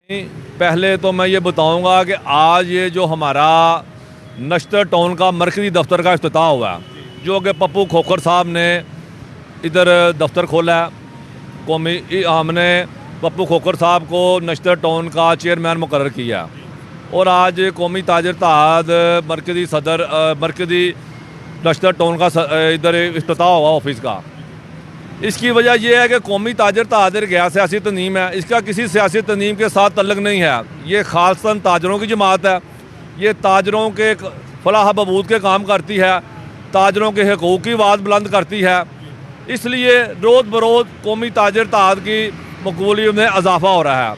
पहले तो मैं ये बताऊंगा कि आज ये जो हमारा नश्तर टाउन का मरकज़ी दफ्तर का इफ्तिताह हुआ है, जो कि पप्पू खोखर साहब ने इधर दफ्तर खोला है। हमने पप्पू खोखर साहब को नश्तर टाउन का चेयरमैन मुकर्रर किया और आज कौमी ताजर इत्तेहाद मरकज़ी सदर मरकज़ी नश्तर टाउन का इधर इफ्तिताह हुआ ऑफिस का। इसकी वजह यह है कि कौमी ताजर इत्तेहाद गैर सियासी तंजीम है, इसका किसी सियासी तंजीम के साथ तल्लुक़ नहीं है। ये खालसन ताजरों की जमात है, ये ताजरों के फलाह बहबूद के काम करती है, ताजरों के हकूक़ की आवाज़ बुलंद करती है। इसलिए रोज़ बरोज़ कौमी ताजर इत्तेहाद की मकबूलियत में इजाफ़ा हो रहा है।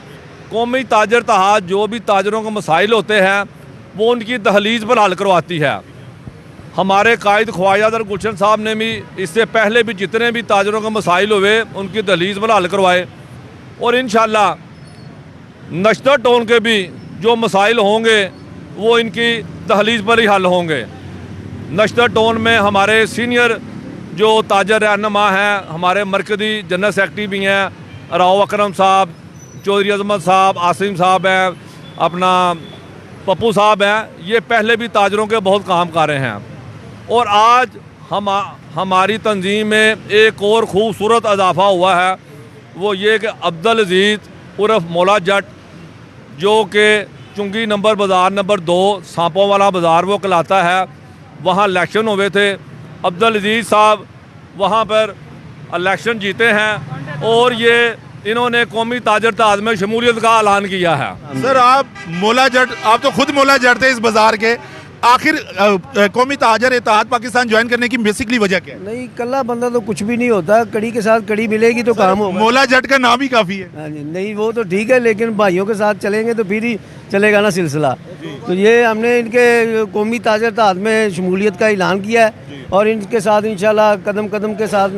कौमी ताजर इत्तेहाद जो भी ताजरों के मसाइल होते हैं वो उनकी दहलीज़ पर हल करवाती है। हमारे कायद ख्वाजा दर गुलशन साहब ने भी इससे पहले भी जितने भी ताजरों के मसाइल हुए उनकी दहलीज़ पर हल करवाए और इंशाअल्लाह नश्तर टाउन के भी जो मसाइल होंगे वो इनकी दहलीज़ पर ही हल होंगे। नश्तर टाउन में हमारे सीनियर जो ताजर रहनुमा हैं, हमारे मरकज़ी जनरल सेक्रेटरी भी हैं, राव अकरम साहब, चौधरी अजमत साहब, आसिम साहब हैं, अपना पप्पू साहब हैं, ये पहले भी ताजरों के बहुत काम कर रहे हैं। और आज हमारी तंजीम में एक और ख़ूबसूरत इजाफ़ा हुआ है, वो ये कि अब्दुल अजीज़ उर्फ मौला जट, जो कि चुंगी नंबर बाज़ार नंबर 2 सांपों वाला बाज़ार वो कहलाता है, वहाँ इलेक्शन हुए थे। अब्दुल अजीज़ साहब वहाँ पर इलेक्शन जीते हैं और ये इन्होंने कौमी ताजर इत्तेहाद में शमूलियत का ऐलान किया है। सर आप मौला जट, आप तो खुद मौला जट थे इस बाजार के, आखिर कौमी ताजर इत्तेहाद पाकिस्तान ज्वाइन करने की बेसिकली वजह क्या है? नहीं, कल्ला बंदा तो कुछ भी नहीं होता, कड़ी के साथ कड़ी मिलेगी तो काम होगा। मौला जट का नाम ही काफ़ी है। हाँ जी, नहीं वो तो ठीक है, लेकिन भाइयों के साथ चलेंगे तो फिर ही चलेगा ना सिलसिला। तो ये हमने इनके कौमी ताजर इत्तेहाद में शमूलियत का ऐलान किया है और इनके साथ इंशाल्लाह कदम कदम के साथ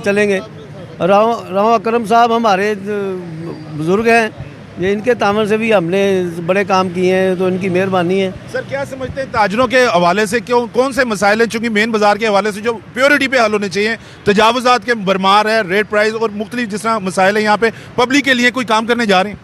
चलेंगे। राव अकरम साहब हमारे बुज़ुर्ग हैं, ये इनके तामन से भी हमने बड़े काम किए हैं, तो इनकी मेहरबानी है। सर क्या समझते हैं ताजरों के हवाले से कौन से मसाइल हैं, चूँकि मेन बाजार के हवाले से जो प्योरिटी पे हल होने चाहिए, तजावुज़ात के भरमार है, रेट प्राइस और मुख्तलिफ जिस तरह मसाइल हैं, यहाँ पे पब्लिक के लिए कोई काम करने जा रहे हैं?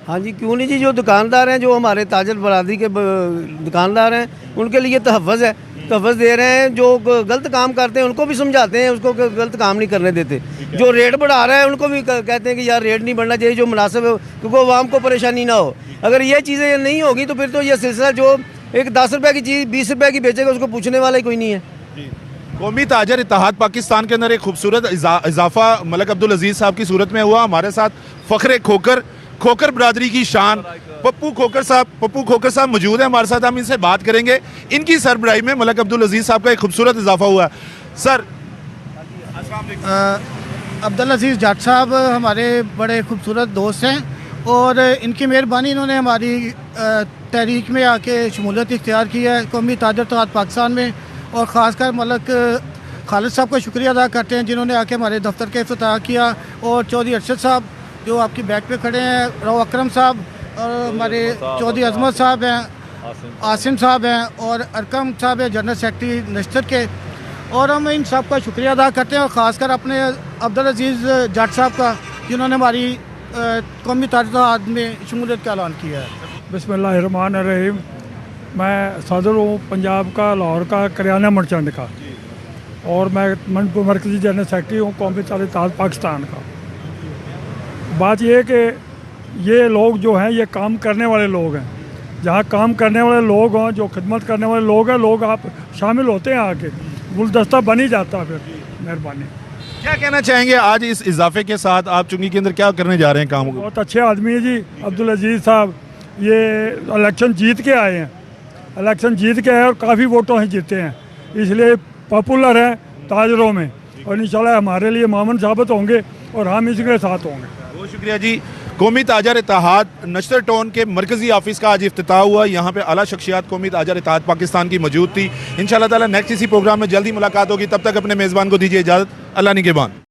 हाँ जी, क्यों नहीं जी। जो दुकानदार हैं, जो हमारे ताजर बरादरी के दुकानदार हैं, उनके लिए तहफ़्फ़ुज़ है, तहफ़्फ़ुज़ दे रहे हैं। जो गलत काम करते हैं उनको भी समझाते हैं, उसको गलत काम नहीं करने देते। जो रेट बढ़ा रहा है उनको भी कहते हैं कि यार रेट नहीं बढ़ना चाहिए, जो मुनासिब है, क्योंकि आवाम को परेशानी ना हो। अगर ये चीज़ें नहीं होगी तो फिर तो ये सिलसिला, जो एक 10 रुपये की चीज़ 20 रुपये की बेचेगा, उसको पूछने वाला ही कोई नहीं है। कौमी ताजर इत्तेहाद पाकिस्तान के अंदर एक खूबसूरत इजाफा मलिक अब्दुल अजीज़ साहब की सूरत में हुआ। हमारे साथ फ़ख्र खोखर बरादरी की शान पप्पू खोखर साहब मौजूद है हमारे साथ। हम इनसे बात करेंगे, इनकी सरबराही में मलिक अब्दुल अजीज़ साहब का एक खूबसूरत इजाफा हुआ। सर अब्दुल अजीज़ जट साहब हमारे बड़े खूबसूरत दोस्त हैं और इनकी मेहरबानी, इन्होंने हमारी तहरीक में आके शमूलियत इख्तियार की है कौमी ताजर इत्तेहाद पाकिस्तान में। और ख़ासकर मलिक खालिद साहब का शुक्रिया अदा करते हैं जिन्होंने आके हमारे दफ्तर का इफ्तिताह किया। और चौधरी अरशद साहब जो आपकी बैक पे खड़े हैं, राव अकरम साहब और हमारे चौधरी अजमत साहब हैं, आसिम साहब हैं और अरकम साहब हैं जनरल सेक्रेटरी नश्तर के। और हम इन सब का शुक्रिया अदा करते हैं और ख़ासकर अपने अब्दुल अजीज़ जट साहब का, जिन्होंने हमारी कौमी ताजर इत्तेहाद में शमूलियत का ऐलान किया है। बिस्मिल्लाहिर्रहमानिर्रहीम। मैं सदर हूँ पंजाब का, लाहौर का, करियाना मर्चेंट का, और मैं मरकज़ी जनरल सेक्रेटरी हूँ कौमी ताजर इत्तेहाद पाकिस्तान का। बात ये है कि ये लोग जो हैं ये काम करने वाले लोग हैं। जहाँ काम करने वाले लोग हों, जो खिदमत करने वाले लोग हैं, लोग आप शामिल होते हैं आके, गुलदस्ता बन ही जाता है। फिर मेहरबानी। क्या कहना चाहेंगे आज इस इजाफे के साथ, आप चुंगी के अंदर क्या करने जा रहे हैं काम को? बहुत अच्छे आदमी है जी अब्दुल अजीज़ साहब। ये इलेक्शन जीत के आए हैं, इलेक्शन जीत के आए और काफ़ी वोटों से जीते हैं, इसलिए पॉपुलर हैं ताजरों में और इंशाल्लाह हमारे लिए मामन साबित होंगे और हम इसके साथ होंगे। बहुत शुक्रिया जी। कौमी ताजर इत्तेहाद नश्तर टाउन के मरकज़ी ऑफिस का आज इफ्तिताह हुआ। यहाँ पे आला शख्सियात कौमी ताजर इत्तेहाद पाकिस्तान की मौजूद थी। इंशाल्लाह ताला नेक्स्ट इसी प्रोग्राम में जल्दी मुलाकात होगी। तब तक अपने मेज़बान को दीजिए इजाज़त। अल्लाह निगहबान।